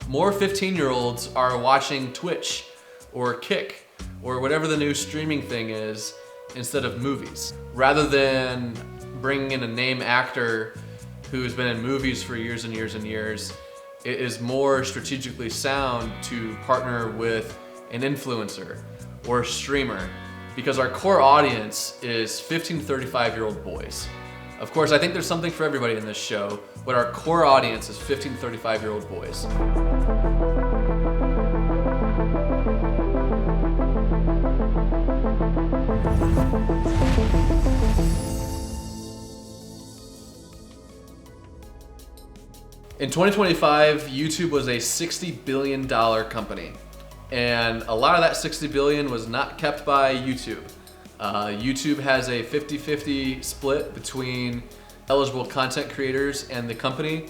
More 15-year-olds are watching Twitch or Kick or whatever the new streaming thing is instead of movies. Rather than bringing in a name actor who's been in movies for years and years and years, it is more strategically sound to partner with an influencer or a streamer, because our core audience is 15 to 35-year-old boys. Of course, I think there's something for everybody in this show, but our core audience is 15 to 35-year-old boys. In 2025, YouTube was a $60 billion company. And a lot of that $60 billion was not kept by YouTube. YouTube has a 50-50 split between eligible content creators and the company,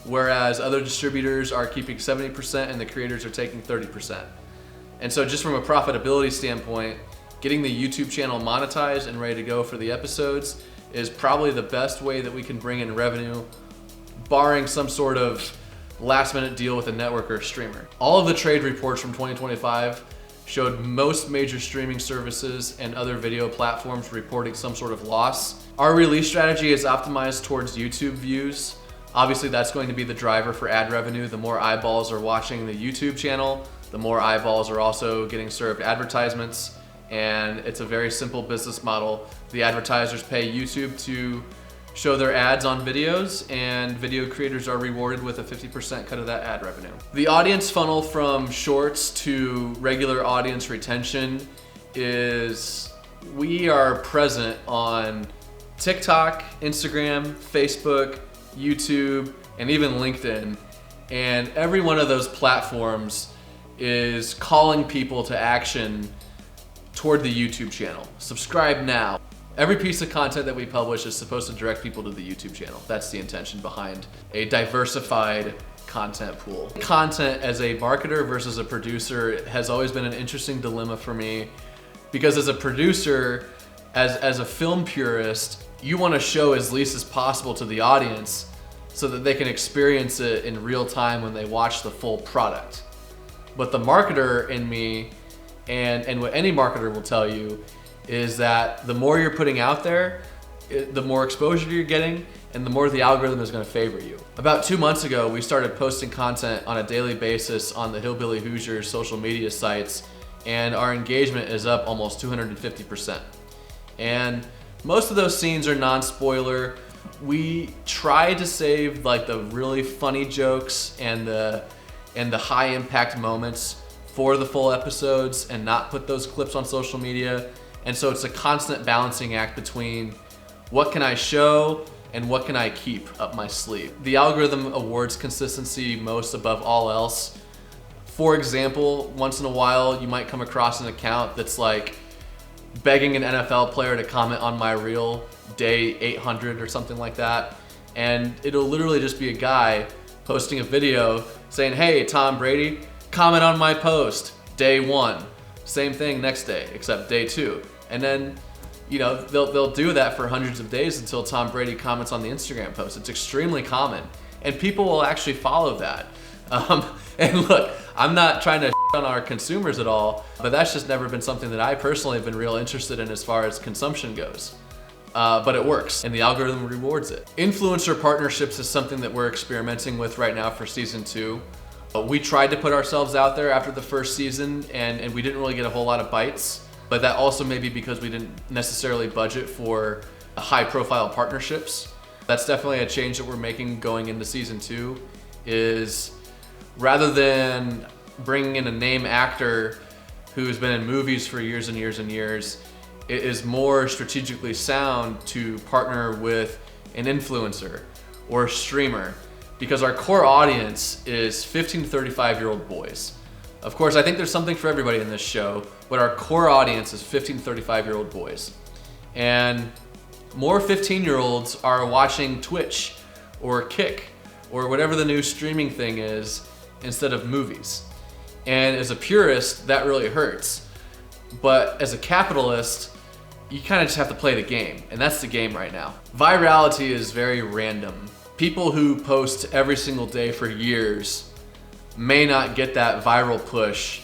whereas other distributors are keeping 70% and the creators are taking 30%. And so just from a profitability standpoint, getting the YouTube channel monetized and ready to go for the episodes is probably the best way that we can bring in revenue, barring some sort of last minute deal with a network or a streamer. All of the trade reports from 2025 showed most major streaming services and other video platforms reporting some sort of loss. Our release strategy is optimized towards YouTube views. Obviously that's going to be the driver for ad revenue. The more eyeballs are watching the YouTube channel, the more eyeballs are also getting served advertisements. And it's a very simple business model. The advertisers pay YouTube to show their ads on videos, and video creators are rewarded with a 50% cut of that ad revenue. The audience funnel from shorts to regular audience retention is, we are present on TikTok, Instagram, Facebook, YouTube, and even LinkedIn. And every one of those platforms is calling people to action toward the YouTube channel. Subscribe now. Every piece of content that we publish is supposed to direct people to the YouTube channel. That's the intention behind a diversified content pool. Content as a marketer versus a producer has always been an interesting dilemma for me, because as a producer, as a film purist, you want to show as least as possible to the audience so that they can experience it in real time when they watch the full product. But the marketer in me, and what any marketer will tell you, is that the more you're putting out there, the more exposure you're getting, and the more the algorithm is going to favor you. About 2 months ago, we started posting content on a daily basis on the Hillbilly Hoosiers social media sites, and our engagement is up almost 250%. And most of those scenes are non-spoiler. We try to save like the really funny jokes and the high impact moments for the full episodes and not put those clips on social media. And so it's a constant balancing act between what can I show and what can I keep up my sleeve. The algorithm awards consistency most above all else. For example, once in a while you might come across an account that's like begging an NFL player to comment on my reel day 800 or something like that. And it'll literally just be a guy posting a video saying, hey, Tom Brady, comment on my post, day 1. Same thing next day, except day 2. And then, you know, they'll do that for hundreds of days until Tom Brady comments on the Instagram post. It's extremely common, and people will actually follow that. And look, I'm not trying to on our consumers at all, but that's just never been something that I personally have been real interested in as far as consumption goes. But it works, and the algorithm rewards it. Influencer partnerships is something that we're experimenting with right now for season 2. We tried to put ourselves out there after the first season, and we didn't really get a whole lot of bites. But that also may be because we didn't necessarily budget for high profile partnerships. That's definitely a change that we're making going into season 2, is rather than bringing in a name actor who's been in movies for years and years and years, it is more strategically sound to partner with an influencer or a streamer, because our core audience is 15 to 35-year-old boys. Of course, I think there's something for everybody in this show, but our core audience is 15 to 35-year-old boys. And more 15-year-olds are watching Twitch or Kick or whatever the new streaming thing is instead of movies. And as a purist, that really hurts. But as a capitalist, you kind of just have to play the game, and that's the game right now. Virality is very random. People who post every single day for years may not get that viral push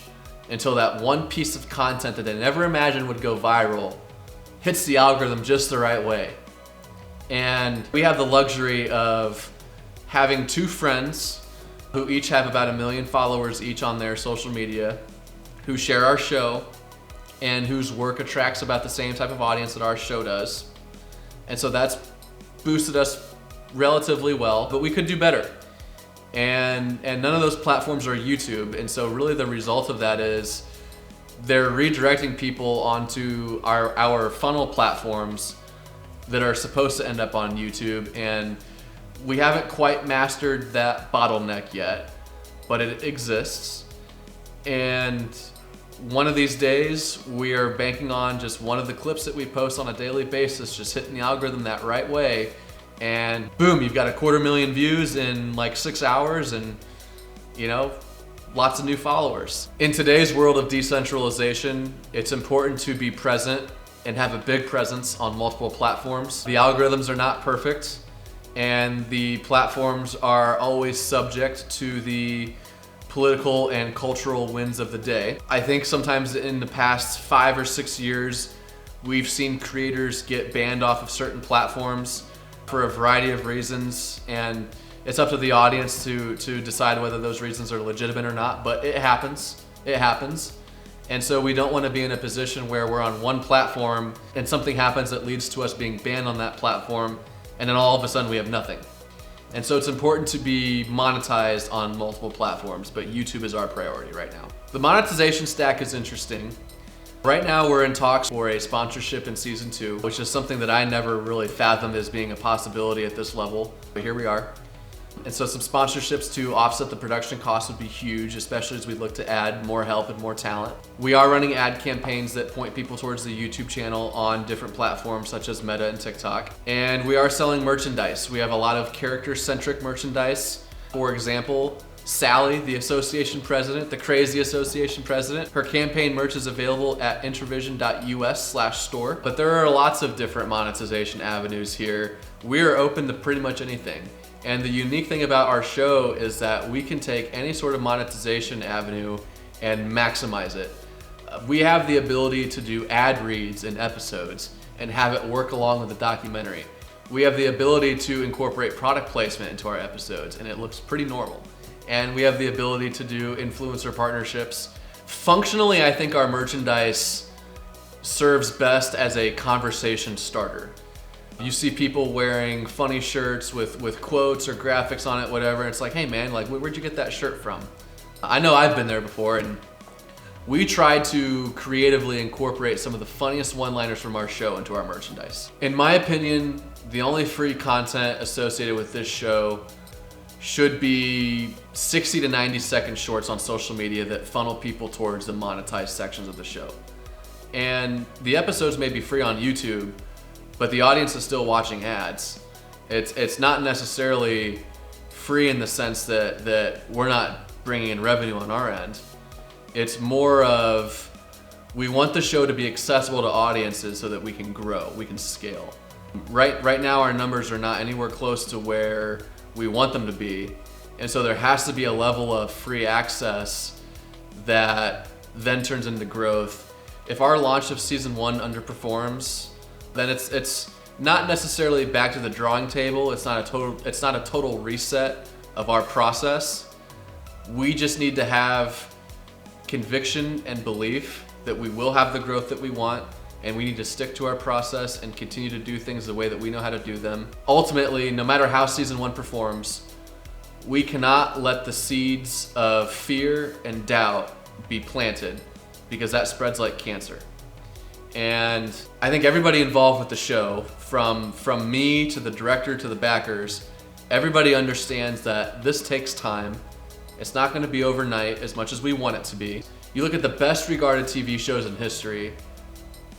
until that one piece of content that they never imagined would go viral hits the algorithm just the right way. And we have the luxury of having two friends who each have about 1 million followers each on their social media, who share our show and whose work attracts about the same type of audience that our show does. And so that's boosted us relatively well, but we could do better. And none of those platforms are YouTube. And so really the result of that is they're redirecting people onto our funnel platforms that are supposed to end up on YouTube. And we haven't quite mastered that bottleneck yet, but it exists. And one of these days, we are banking on just one of the clips that we post on a daily basis, just hitting the algorithm that right way, and boom, you've got 250,000 views in like 6 hours and, you know, lots of new followers. In today's world of decentralization, it's important to be present and have a big presence on multiple platforms. The algorithms are not perfect, and the platforms are always subject to the political and cultural winds of the day. I think sometimes in the past 5 or 6 years, we've seen creators get banned off of certain platforms for a variety of reasons, and it's up to the audience to decide whether those reasons are legitimate or not, but it happens. It happens. And so we don't want to be in a position where we're on one platform and something happens that leads to us being banned on that platform, and then all of a sudden we have nothing. And so it's important to be monetized on multiple platforms, but YouTube is our priority right now. The monetization stack is interesting. Right now we're in talks for a sponsorship in season 2, which is something that I never really fathomed as being a possibility at this level, but here we are. And so some sponsorships to offset the production costs would be huge, especially as we look to add more help and more talent. We are running ad campaigns that point people towards the YouTube channel on different platforms such as Meta and TikTok. And we are selling merchandise. We have a lot of character-centric merchandise. For example, Sally, the association president, the crazy association president, her campaign merch is available at intravision.us/store. But there are lots of different monetization avenues here. We are open to pretty much anything. And the unique thing about our show is that we can take any sort of monetization avenue and maximize it. We have the ability to do ad reads in episodes and have it work along with the documentary. We have the ability to incorporate product placement into our episodes, and it looks pretty normal. And we have the ability to do influencer partnerships. Functionally, I think our merchandise serves best as a conversation starter. You see people wearing funny shirts with quotes or graphics on it, whatever. It's like, hey man, like where'd you get that shirt from? I know I've been there before, and we tried to creatively incorporate some of the funniest one-liners from our show into our merchandise. In my opinion, the only free content associated with this show should be 60 to 90 second shorts on social media that funnel people towards the monetized sections of the show. And the episodes may be free on YouTube, but the audience is still watching ads. It's not necessarily free in the sense that we're not bringing in revenue on our end. It's more of, we want the show to be accessible to audiences so that we can grow, we can scale. Right now our numbers are not anywhere close to where we want them to be. And so there has to be a level of free access that then turns into growth. If our launch of season 1 underperforms, then it's not necessarily back to the drawing table. It's not a total reset of our process. We just need to have conviction and belief that we will have the growth that we want, and we need to stick to our process and continue to do things the way that we know how to do them. Ultimately, no matter how season 1 performs, we cannot let the seeds of fear and doubt be planted, because that spreads like cancer. And I think everybody involved with the show, from me to the director to the backers, everybody understands that this takes time. It's not going to be overnight as much as we want it to be. You look at the best regarded TV shows in history,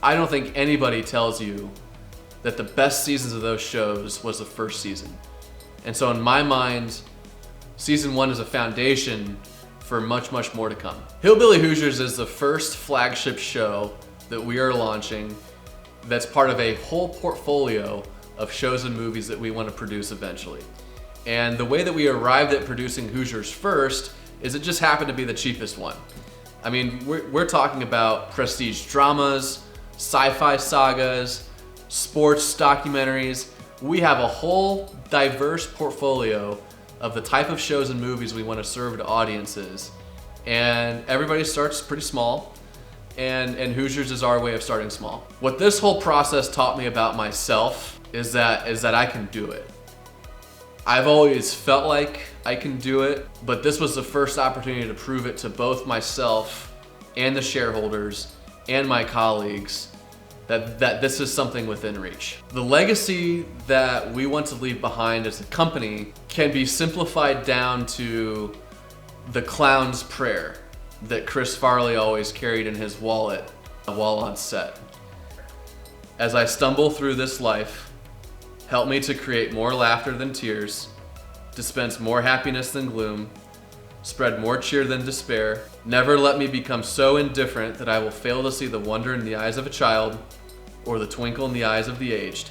I don't think anybody tells you that the best seasons of those shows was the first season. And so in my mind, season 1 is a foundation for much, much more to come. Hillbilly Hoosiers is the first flagship show that we are launching that's part of a whole portfolio of shows and movies that we want to produce eventually. And the way that we arrived at producing Hoosiers first is it just happened to be the cheapest one. I mean, we're talking about prestige dramas, sci-fi sagas, sports documentaries. We have a whole diverse portfolio of the type of shows and movies we want to serve to audiences. And everybody starts pretty small, and Hoosiers is our way of starting small. What this whole process taught me about myself is that I can do it. I've always felt like I can do it, but this was the first opportunity to prove it to both myself and the shareholders and my colleagues that this is something within reach. The legacy that we want to leave behind as a company can be simplified down to the clown's prayer that Chris Farley always carried in his wallet while on set. As I stumble through this life, help me to create more laughter than tears, dispense more happiness than gloom, spread more cheer than despair. Never let me become so indifferent that I will fail to see the wonder in the eyes of a child or the twinkle in the eyes of the aged.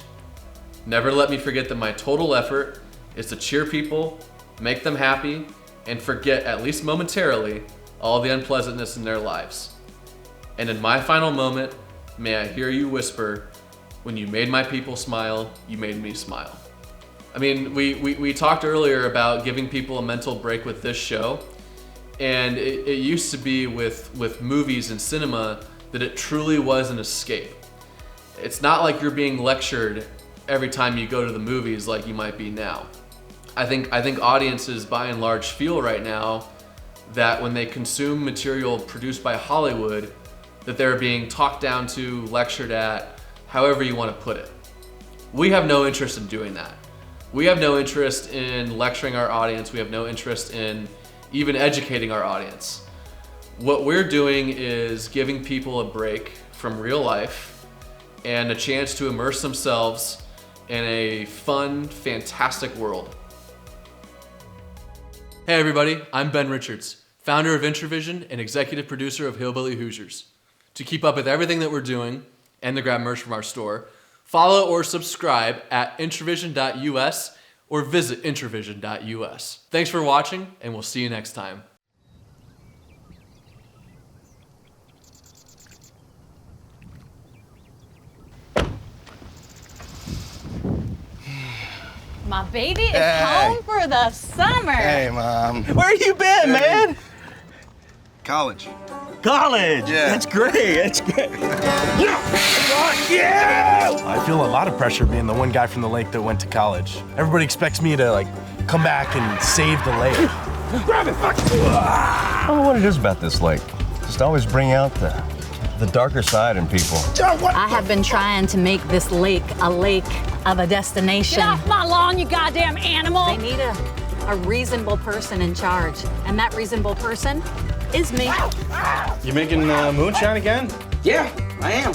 Never let me forget that my total effort is to cheer people, make them happy, and forget, at least momentarily, all the unpleasantness in their lives. And in my final moment, may I hear you whisper, when you made my people smile, you made me smile. I mean, we talked earlier about giving people a mental break with this show, and it used to be with movies and cinema that it truly was an escape. It's not like you're being lectured every time you go to the movies like you might be now. I think audiences by and large feel right now that when they consume material produced by Hollywood, that they're being talked down to, lectured at, however you want to put it. We have no interest in doing that. We have no interest in lecturing our audience. We have no interest in even educating our audience. What we're doing is giving people a break from real life and a chance to immerse themselves in a fun, fantastic world. Hey everybody, I'm Ben Richards, founder of Intravision and executive producer of Hillbilly Hoosiers. To keep up with everything that we're doing and to grab merch from our store, follow or subscribe at intravision.us or visit intravision.us. Thanks for watching, and we'll see you next time. My baby is home for the summer. Hey, Mom. Where you been, man? College. College. Yeah. That's great. That's great. Yeah! I feel a lot of pressure being the one guy from the lake that went to college. Everybody expects me to, come back and save the lake. Grab it, fuck! I don't know what it is about this lake. Just always bring out the darker side in people. I have been trying to make this lake of a destination. Get off my lawn, you goddamn animal! They need a reasonable person in charge, and that reasonable person is me. You making moonshine again? Yeah, I am.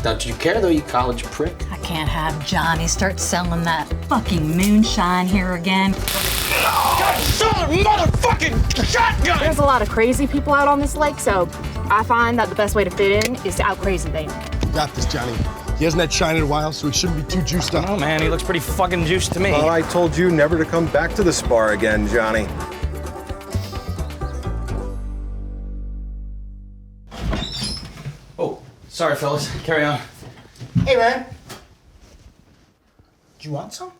Don't you care though, you college prick? I can't have Johnny start selling that fucking moonshine here again. Motherfucking shotgun! There's a lot of crazy people out on this lake, so I find that the best way to fit in is to out crazy them. Got this, Johnny. He hasn't had shine in a while, so he shouldn't be too juiced up. Oh man, he looks pretty fucking juiced to me. Well, I told you never to come back to the spar again, Johnny. Oh, sorry fellas, carry on. Hey man, do you want some?